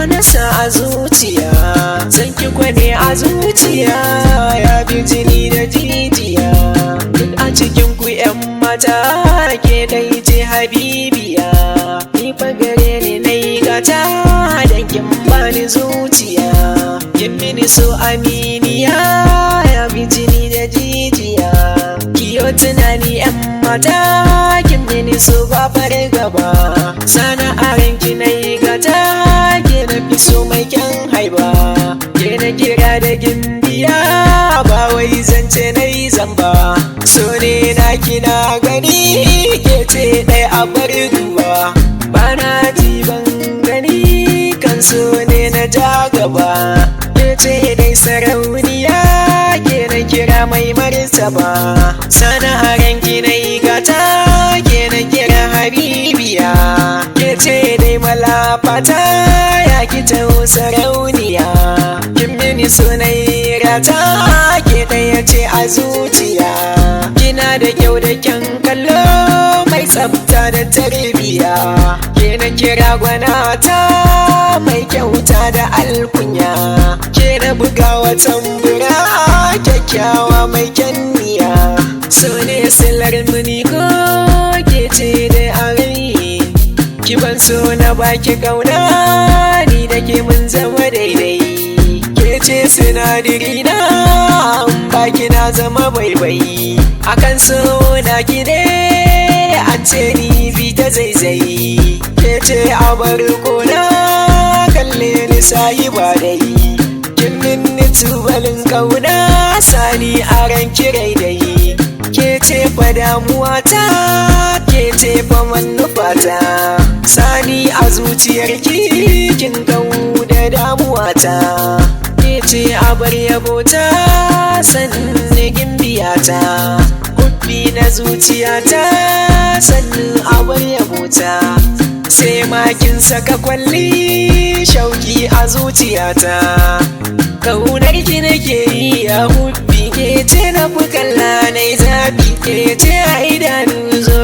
na sa a zuciya, zan ki kwane a zuciya, ya bi jini da jijiya. Duk a cikin ku 'yan mata ke dai ce habibiya, ni fa gare ni na yi gata dan kin bani zuciya. Kin mini so aminiya, ya bi jini da jijiya. Kiyo tunani 'yan mata, kin mini so ba fargaba, sana'arin ki na yi gata, ke na fi so mai kyan haiba. Ke na kira da gimbiya, ba wai zance na yi zamba. So ne na kina gani, ke ce ɗaya a bar duba. Bana ji ban gani, kan so ne na ja gaba. Ke ce dai sarauniya, ke na kira mai martaba. Sana'arin ki na yi gata, ke na kira habibiya. Ke ce dai malafata, ya ki taho sarauniya. Kin mini so na yi rata, ke ɗaya ce a zuciya. Kina da kyau da kyan kallo, mai tsafta da tarbiya. Ke na kira gwanata, mai kyauta da alkunya. Ke na buga wa tambura, kyakkyawa mai kyan niyya. So ne silar muni ko ke ce da arai, ki ban so na baki kauna, ni da ke mun zama daidai. Ke ce sinadiri na, baki na zama baibai. Akan so na ki ne, an ce ni bi ta zaizai. Ke ce a bar kona, kalle ni sayi ba dai. Kin minni tubalin kauna, sani a ran kirai dai. Ke ce fa damuwata, ke ce fa manufata, sani a zuciyarki, kin kau da damuwata. Ke ce a bar yabota, sannan gimbiyata. Hubbi na zuciyata, sannan a bar yabota. Sai makin saka kwalli, shauki a zuciyata. Kaunar ki nake yi a hubbi, ke ce na fi kalla na zafi. Ke ce a idanu zo